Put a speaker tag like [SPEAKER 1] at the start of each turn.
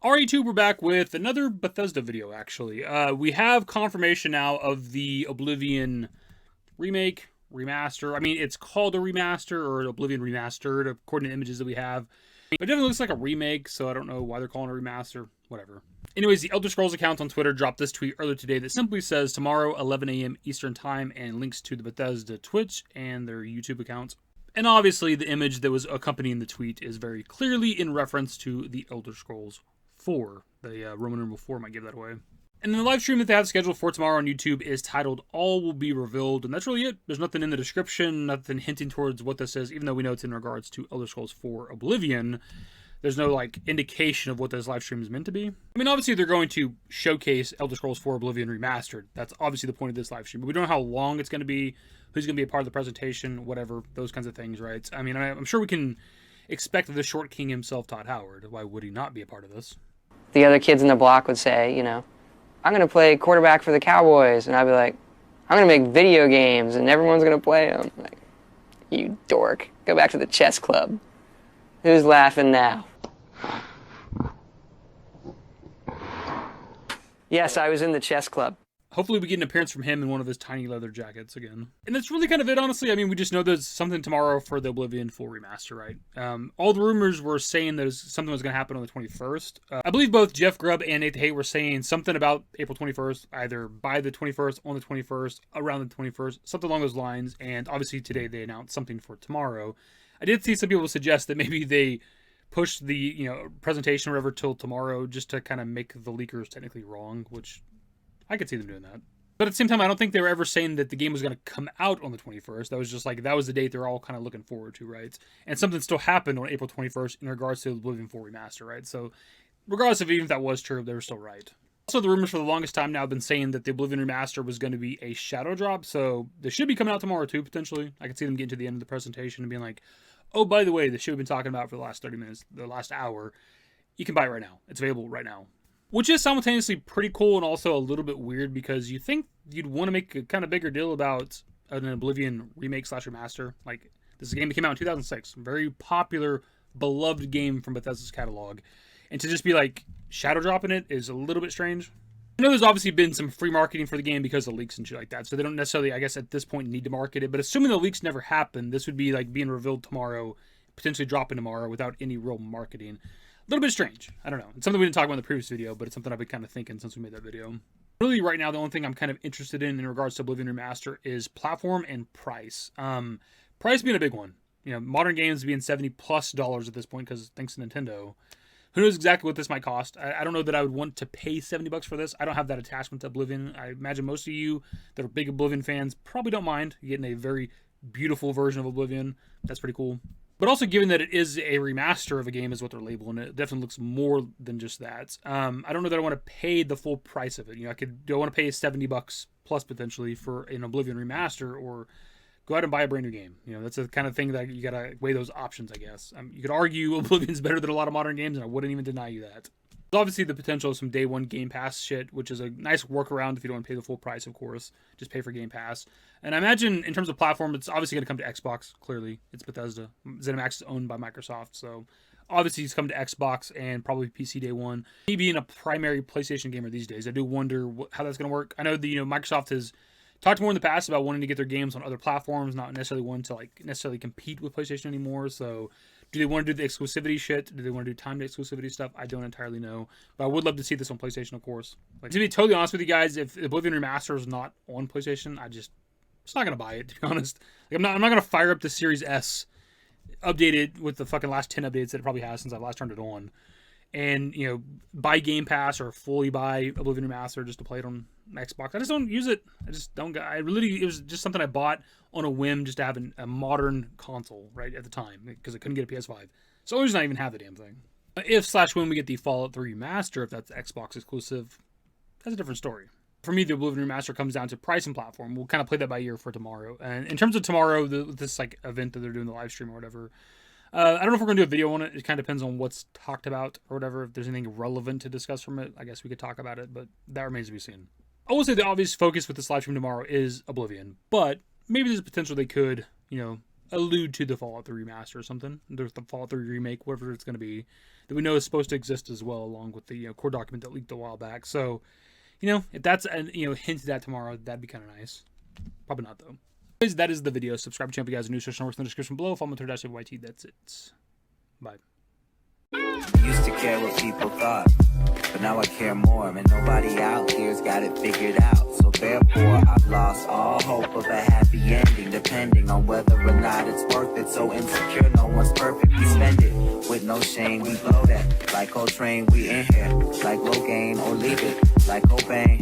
[SPEAKER 1] Alright, YouTube, we're back with another Bethesda video, actually. We have confirmation now of the Oblivion remake, remaster. I mean, it's called a remaster, or Oblivion Remastered, according to images that we have. But it definitely looks like a remake, so I don't know why they're calling it a remaster. Whatever. Anyways, the Elder Scrolls account on Twitter dropped this tweet earlier today that simply says, tomorrow, 11 a.m. Eastern Time, and links to the Bethesda Twitch and their YouTube accounts. And obviously, the image that was accompanying the tweet is very clearly in reference to the Elder Scrolls 4. The Roman numeral 4 might give that away. And then the live stream that they have scheduled for tomorrow on YouTube is titled All Will Be Revealed, and that's really it. There's nothing in the description, nothing hinting towards what this is, even though we know it's in regards to Elder Scrolls 4 Oblivion. There's no, indication of what this live stream is meant to be. I mean, obviously, they're going to showcase Elder Scrolls 4 Oblivion Remastered. That's obviously the point of this live stream. But we don't know how long it's going to be, who's going to be a part of the presentation, whatever, those kinds of things, right? I mean, I'm sure we can expect the short king himself, Todd Howard. Why would he not be a part of this?
[SPEAKER 2] The other kids in the block would say, I'm going to play quarterback for the Cowboys. And I'd be like, I'm going to make video games and everyone's going to play them. Like, you dork. Go back to the chess club. Who's laughing now? Yes, I was in the chess club.
[SPEAKER 1] Hopefully we get an appearance from him in one of his tiny leather jackets again. And that's really kind of it, honestly. I mean, we just know there's something tomorrow for the Oblivion full remaster, right? All the rumors were saying there's something was going to happen on the 21st. I believe both Jeff Grubb and Nate Haight were saying something about April 21st, either by the 21st, on the 21st, around the 21st, something along those lines. And obviously today they announced something for tomorrow. I did see some people suggest that maybe they push the presentation or whatever till tomorrow just to kind of make the leakers technically wrong, which I could see them doing that. But at the same time, I don't think they were ever saying that the game was going to come out on the 21st. That was just that was the date they're all kind of looking forward to, right? And something still happened on April 21st in regards to the Oblivion 4 Remaster, right? So regardless of even if that was true, they were still right. Also, the rumors for the longest time now have been saying that the Oblivion Remaster was going to be a shadow drop, so they should be coming out tomorrow too, potentially. I could see them getting to the end of the presentation and being like, oh, by the way, the show we've been talking about for the last 30 minutes, the last hour, you can buy it right now. It's available right now. Which is simultaneously pretty cool and also a little bit weird because you think you'd want to make a kind of bigger deal about an Oblivion remake / remaster. Like, this is a game that came out in 2006. Very popular, beloved game from Bethesda's catalog. And to just be shadow dropping it is a little bit strange. I know there's obviously been some free marketing for the game because of leaks and shit like that. So they don't necessarily, I guess, at this point need to market it. But assuming the leaks never happened, this would be being revealed tomorrow, potentially dropping tomorrow without any real marketing. A little bit strange. I don't know. It's something we didn't talk about in the previous video, but it's something I've been kind of thinking since we made that video. Really, right now, the only thing I'm kind of interested in regards to Oblivion Remaster is platform and price. Price being a big one. Modern games being $70+ at this point because thanks to Nintendo. Who knows exactly what this might cost? I don't know that I would want to pay $70 for this. I don't have that attachment to Oblivion. I imagine most of you that are big Oblivion fans probably don't mind getting a very beautiful version of Oblivion. That's pretty cool. But also, given that it is a remaster of a game is what they're labeling it, definitely looks more than just that. I don't know that I want to pay the full price of it. Do I want to pay $70 plus potentially for an Oblivion remaster, or go out and buy a brand new game? That's the kind of thing that you got to weigh those options, I guess. You could argue Oblivion's better than a lot of modern games, and I wouldn't even deny you that. There's obviously the potential of some day one Game Pass shit, which is a nice workaround if you don't want to pay the full price, of course. Just pay for Game Pass. And I imagine in terms of platform, it's obviously going to come to Xbox, clearly. It's Bethesda. ZeniMax is owned by Microsoft, so obviously it's come to Xbox and probably PC day one. Me being a primary PlayStation gamer these days, I do wonder how that's going to work. I know that Microsoft has talked more in the past about wanting to get their games on other platforms, not necessarily wanting to necessarily compete with PlayStation anymore, so do they want to do the exclusivity shit? Do they want to do timed exclusivity stuff? I don't entirely know. But I would love to see this on PlayStation, of course. To be totally honest with you guys, if Oblivion Remaster is not on PlayStation, I'm not going to buy it, to be honest. I'm not going to fire up the Series S, updated with the fucking last 10 updates that it probably has since I've last turned it on. And, buy Game Pass or fully buy Oblivion Remaster just to play it on Xbox. I just don't use it. It was just something I bought on a whim just to have a modern console, right, at the time, because I couldn't get a PS5. So the only reason I even have the damn thing. If/when we get the Fallout 3 Remaster, if that's Xbox exclusive, that's a different story. For me, the Oblivion Remaster comes down to price and platform. We'll kind of play that by ear for tomorrow. And in terms of tomorrow, this event that they're doing, the live stream or whatever, I don't know if we're going to do a video on it. It kind of depends on what's talked about or whatever. If there's anything relevant to discuss from it, I guess we could talk about it, but that remains to be seen. I will say the obvious focus with this live stream tomorrow is Oblivion, but maybe there's a potential they could, allude to the Fallout 3 remaster or something. There's the Fallout 3 remake, whatever it's going to be, that we know is supposed to exist as well, along with the core document that leaked a while back. So, if that's hinted at tomorrow, that'd be kind of nice. Probably not though. Anyways, that is the video. Subscribe to the channel if you guys are new. Search works in the description below. Follow me on Twitter @YT. That's it. Bye.
[SPEAKER 3] Used to care what people thought, but now I care more, and nobody out here's got it figured out. So therefore, I've lost all hope of a happy ending, depending on whether or not it's worth it. So insecure, no one's perfect. We spend it with no shame. We blow that like Coltrane. We in here like Logain, or leave it like Cobain.